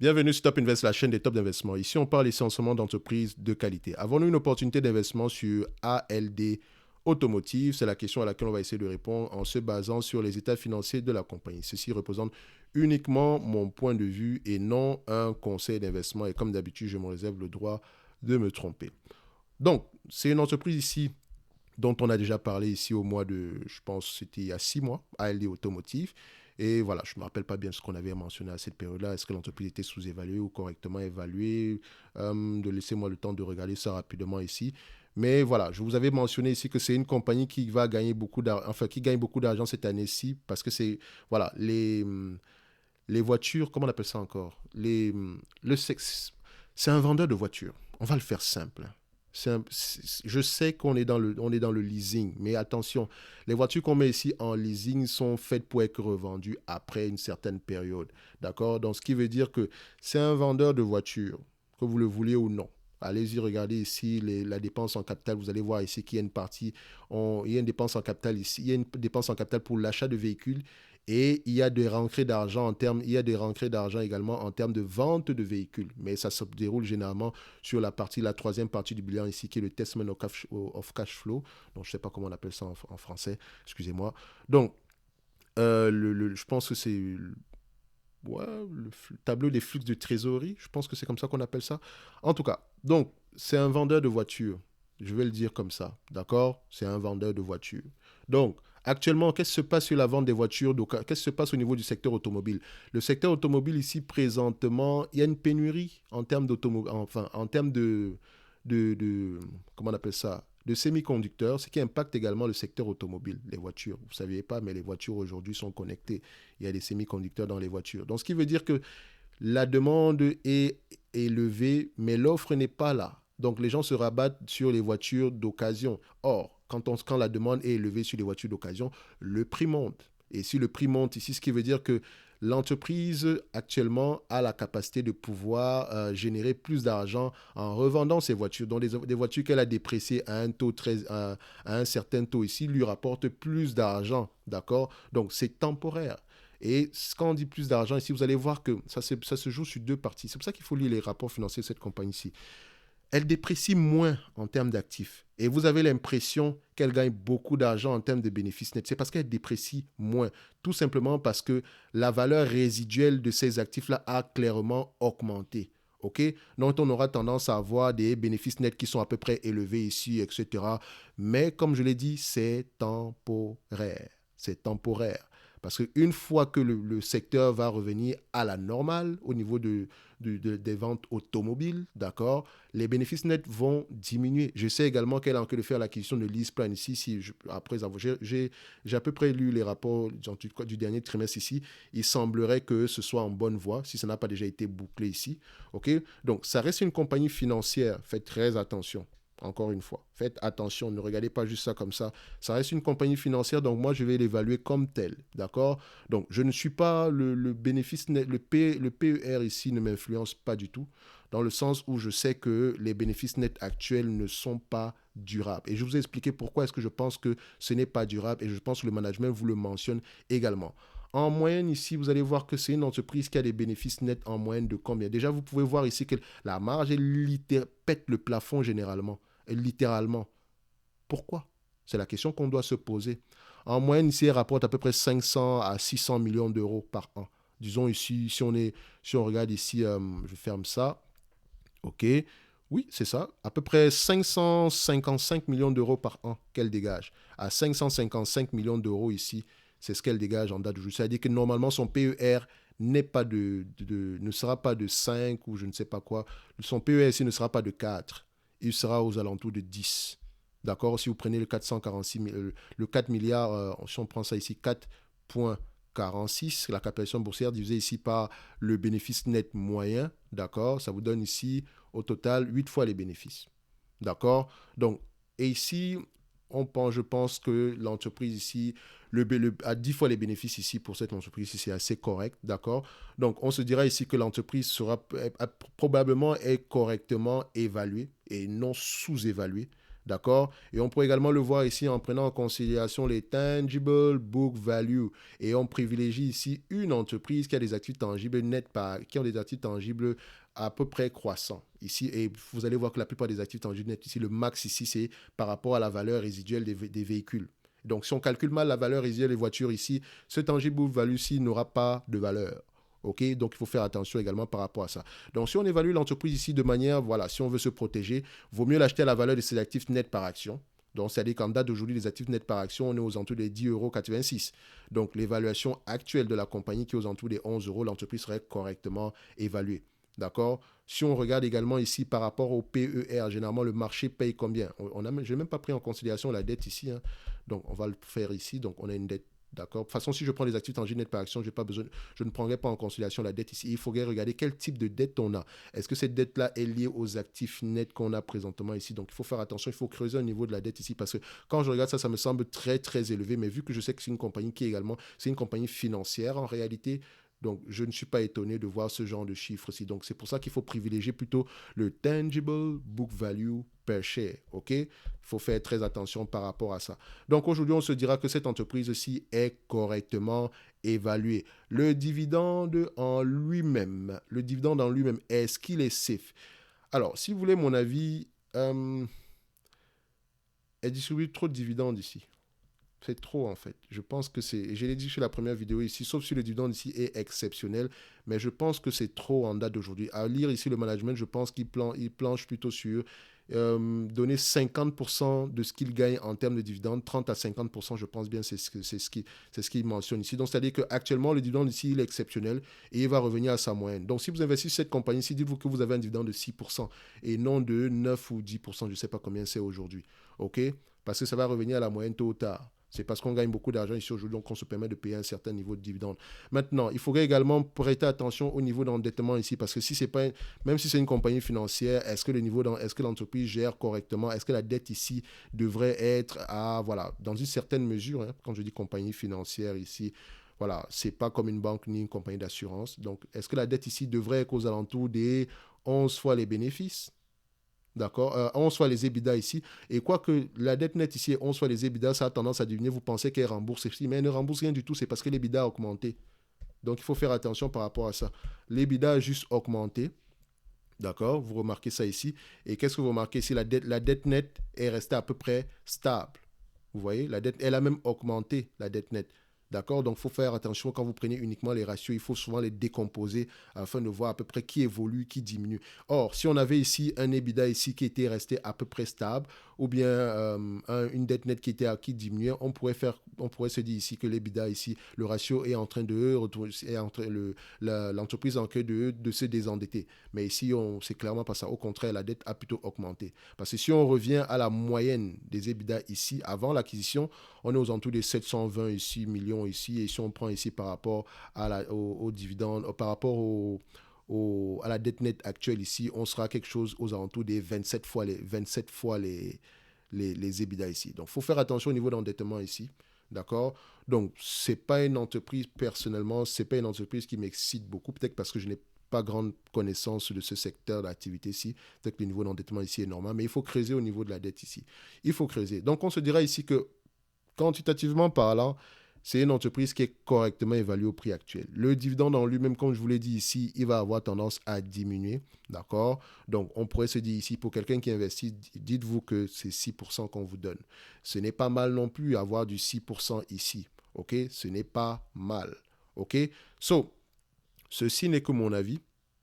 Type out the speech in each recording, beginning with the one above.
Bienvenue sur Top Invest, la chaîne des top d'investissement. Ici, on parle essentiellement d'entreprises de qualité. Avons-nous une opportunité d'investissement sur ALD Automotive? C'est la question à laquelle on va essayer de répondre en se basant sur les états financiers de la compagnie. Ceci représente uniquement mon point de vue et non un conseil d'investissement. Et comme d'habitude, je me réserve le droit de me tromper. Donc, c'est une entreprise ici dont on a déjà parlé ici au mois de, je pense, c'était il y a 6 mois, ALD Automotive. Et voilà, je ne me rappelle pas bien ce qu'on avait mentionné à cette période-là. Est-ce que l'entreprise était sous-évaluée ou correctement évaluée? Laissez-moi le temps de regarder ça rapidement ici. Mais voilà, je vous avais mentionné ici que c'est une compagnie qui va gagner beaucoup d'argent, enfin qui gagne beaucoup d'argent cette année-ci parce que c'est, voilà, les voitures, comment on appelle ça encore? Le sexe, c'est un vendeur de voitures. On va le faire simple. Je sais qu'on est on est dans le leasing, mais attention, les voitures qu'on met ici en leasing sont faites pour être revendues après une certaine période. D'accord? Donc, ce qui veut dire que c'est un vendeur de voitures, que vous le vouliez ou non. Allez-y, regardez ici la dépense en capital. Vous allez voir ici qu'il y a une partie, il y a une dépense en capital ici. Il y a une dépense en capital pour l'achat de véhicules et il y a des rentrées d'argent il y a des rentrées d'argent également en termes de vente de véhicules. Mais ça se déroule généralement sur la troisième partie du bilan ici, qui est le testament of cash flow. Donc, je ne sais pas comment on appelle ça en français, excusez-moi. Donc, je pense que c'est ouais, le tableau des flux de trésorerie, je pense que c'est comme ça qu'on appelle ça. En tout cas, donc, c'est un vendeur de voitures. Je vais le dire comme ça, d'accord? C'est un vendeur de voitures. Donc, actuellement, qu'est-ce qui se passe sur la vente des voitures? Qu'est-ce qui se passe au niveau du secteur automobile? Le secteur automobile, ici, présentement, il y a une pénurie en termes d'automobile, enfin, en termes comment on appelle ça? De semi-conducteurs, ce qui impacte également le secteur automobile, les voitures. Vous ne saviez pas, mais les voitures aujourd'hui sont connectées. Il y a des semi-conducteurs dans les voitures. Donc, ce qui veut dire que la demande est élevée, mais l'offre n'est pas là. Donc, les gens se rabattent sur les voitures d'occasion. Or, quand la demande est élevée sur les voitures d'occasion, le prix monte. Et si le prix monte ici, ce qui veut dire que l'entreprise actuellement a la capacité de pouvoir générer plus d'argent en revendant ces voitures. Donc des voitures qu'elle a dépréciées à un taux à un certain taux ici lui rapportent plus d'argent, d'accord? Donc c'est temporaire. Et quand on dit plus d'argent, ici, vous allez voir que ça se joue sur deux parties. C'est pour ça qu'il faut lire les rapports financiers de cette compagnie-ci. Elle déprécie moins en termes d'actifs. Et vous avez l'impression qu'elle gagne beaucoup d'argent en termes de bénéfices nets. C'est parce qu'elle déprécie moins. Tout simplement parce que la valeur résiduelle de ces actifs-là a clairement augmenté. OK? Donc, on aura tendance à avoir des bénéfices nets qui sont à peu près élevés ici, etc. Mais comme je l'ai dit, c'est temporaire. C'est temporaire. Parce qu'une fois que le secteur va revenir à la normale au niveau des ventes automobiles, d'accord, les bénéfices nets vont diminuer. Je sais également qu'elle a en train de faire l'acquisition de LeasePlan ici. Après avoir, j'ai à peu près lu les rapports du dernier trimestre ici. Il semblerait que ce soit en bonne voie, si ça n'a pas déjà été bouclé ici. OK? Donc, ça reste une compagnie financière. Faites très attention. Encore une fois, faites attention, ne regardez pas juste ça comme ça. Ça reste une compagnie financière, donc moi je vais l'évaluer comme tel, d'accord? Donc je ne suis pas le bénéfice net, le PER ici ne m'influence pas du tout, dans le sens où je sais que les bénéfices nets actuels ne sont pas durables. Et je vous ai expliqué pourquoi est-ce que je pense que ce n'est pas durable, et je pense que le management vous le mentionne également. En moyenne, ici, vous allez voir que c'est une entreprise qui a des bénéfices nets en moyenne de combien? Déjà, vous pouvez voir ici que la marge pète le plafond généralement, littéralement. Pourquoi? C'est la question qu'on doit se poser. En moyenne, ici, elle rapporte à peu près 500 à 600 millions d'euros par an. Disons ici, si on regarde ici, je ferme ça. OK. Oui, c'est ça. À peu près 555 millions d'euros par an qu'elle dégage. À 555 millions d'euros ici, c'est ce qu'elle dégage en date d'aujourd'hui. C'est-à-dire que normalement, son PER ne sera pas de 5 ou je ne sais pas quoi. Son PER ici ne sera pas de 4. Il sera aux alentours de 10. D'accord? Si vous prenez le 446, le 4 milliards, si on prend ça ici, 4,46, la capitalisation boursière divisée ici par le bénéfice net moyen, d'accord? Ça vous donne ici, au total, 8 fois les bénéfices. D'accord? Donc, et ici, je pense que l'entreprise ici a 10 fois les bénéfices ici pour cette entreprise ici, c'est assez correct, d'accord? Donc, on se dira ici que l'entreprise sera probablement est correctement évaluée et non sous-évaluée, D'accord? Et on pourrait également le voir ici en prenant en considération les tangible book value. Et on privilégie ici une entreprise qui a des actifs tangibles qui ont des actifs tangibles à peu près croissants. Ici, et vous allez voir que la plupart des actifs tangibles nets ici, le max ici, c'est par rapport à la valeur résiduelle des véhicules. Donc, si on calcule mal la valeur résiduelle des voitures ici, ce tangible book value-ci n'aura pas de valeur. OK, donc il faut faire attention également par rapport à ça. Donc, si on évalue l'entreprise ici de manière, voilà, si on veut se protéger, vaut mieux l'acheter à la valeur de ses actifs nets par action. Donc, c'est-à-dire qu'en date d'aujourd'hui, les actifs nets par action, on est aux alentours des 10,86 €. Donc, l'évaluation actuelle de la compagnie qui est aux alentours des 11 €, l'entreprise serait correctement évaluée. D'accord? Si on regarde également ici par rapport au PER, généralement, le marché paye combien? Je n'ai même pas pris en considération la dette ici. Hein. Donc, on va le faire ici. Donc, on a une dette. D'accord. De toute façon, si je prends les actifs tangibles nets par action, je ne prendrai pas en considération la dette ici. Il faudrait regarder quel type de dette on a. Est-ce que cette dette-là est liée aux actifs nets qu'on a présentement ici? Donc, il faut faire attention. Il faut creuser au niveau de la dette ici parce que quand je regarde ça, ça me semble très, très élevé. Mais vu que je sais que c'est une compagnie qui est également, c'est une compagnie financière en réalité. Donc, je ne suis pas étonné de voir ce genre de chiffres-ci. Donc, c'est pour ça qu'il faut privilégier plutôt le tangible book value per share. OK? Il faut faire très attention par rapport à ça. Donc, aujourd'hui, on se dira que cette entreprise-ci est correctement évaluée. Le dividende en lui-même, est-ce qu'il est safe? Alors, si vous voulez mon avis, elle distribue trop de dividendes ici. C'est trop en fait. Je pense que c'est, je l'ai dit sur la première vidéo ici, sauf si le dividende ici est exceptionnel, mais je pense que c'est trop en date d'aujourd'hui. À lire ici le management, je pense qu'il planche plutôt sur donner 50% de ce qu'il gagne en termes de dividendes, 30 à 50%, je pense bien, c'est ce qu'il mentionne ici. Donc, c'est-à-dire qu'actuellement, le dividende ici, il est exceptionnel et il va revenir à sa moyenne. Donc, si vous investissez cette compagnie ici, dites-vous que vous avez un dividende de 6% et non de 9 ou 10%, je ne sais pas combien c'est aujourd'hui. OK? Parce que ça va revenir à la moyenne tôt ou tard. C'est parce qu'on gagne beaucoup d'argent ici aujourd'hui, donc on se permet de payer un certain niveau de dividende. Maintenant, il faudrait également prêter attention au niveau d'endettement ici, parce que si c'est pas, même si c'est une compagnie financière, est-ce que l'entreprise gère correctement? Est-ce que la dette ici devrait être à, voilà, dans une certaine mesure, hein, quand je dis compagnie financière ici, voilà, c'est pas comme une banque ni une compagnie d'assurance. Donc, est-ce que la dette ici devrait être aux alentours des 11 fois les bénéfices? D'accord, 11 fois les EBITDA ici. Et quoique la dette nette ici est 11 fois les EBITDA, ça a tendance à diminuer. Vous pensez qu'elle rembourse ici, mais elle ne rembourse rien du tout. C'est parce que l'EBITDA a augmenté. Donc, il faut faire attention par rapport à ça. L'EBITDA a juste augmenté. D'accord, vous remarquez ça ici. Et qu'est-ce que vous remarquez ici? La dette nette est restée à peu près stable. Vous voyez, la dette, elle a même augmenté, la dette nette. D'accord? Donc, il faut faire attention quand vous prenez uniquement les ratios. Il faut souvent les décomposer afin de voir à peu près qui évolue, qui diminue. Or, si on avait ici un EBITDA ici qui était resté à peu près stable, ou bien une dette nette qui diminuait, on pourrait se dire ici que l'EBITDA ici, le ratio est en train de l'entreprise en train de se désendetter. Mais ici, c'est clairement pas ça. Au contraire, la dette a plutôt augmenté. Parce que si on revient à la moyenne des EBITDA ici, avant l'acquisition, on est aux alentours des 720 ici, millions ici. Et si on prend ici par rapport aux dividendes, par rapport à la dette nette actuelle ici, on sera quelque chose aux alentours des 27 fois les EBITDA ici. Donc, il faut faire attention au niveau d'endettement ici. D'accord? Donc, c'est pas une entreprise, personnellement, c'est pas une entreprise qui m'excite beaucoup, peut-être parce que je n'ai pas grande connaissance de ce secteur d'activité ici. Peut-être que le niveau d'endettement ici est normal, mais il faut creuser au niveau de la dette ici. Il faut creuser. Donc, on se dira ici que, quantitativement parlant, c'est une entreprise qui est correctement évaluée au prix actuel. Le dividende en lui-même, comme je vous l'ai dit ici, il va avoir tendance à diminuer. D'accord? Donc, on pourrait se dire ici, pour quelqu'un qui investit, dites-vous que c'est 6% qu'on vous donne. Ce n'est pas mal non plus avoir du 6% ici. OK? Ce n'est pas mal. OK? So, ceci n'est que mon avis.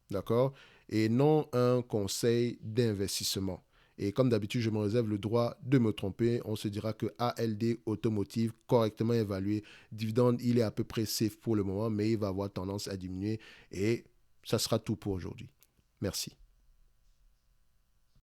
D'accord? Et non un conseil d'investissement. Et comme d'habitude, je me réserve le droit de me tromper. On se dira que ALD Automotive, correctement évalué, dividende, il est à peu près safe pour le moment, mais il va avoir tendance à diminuer. Et ça sera tout pour aujourd'hui. Merci.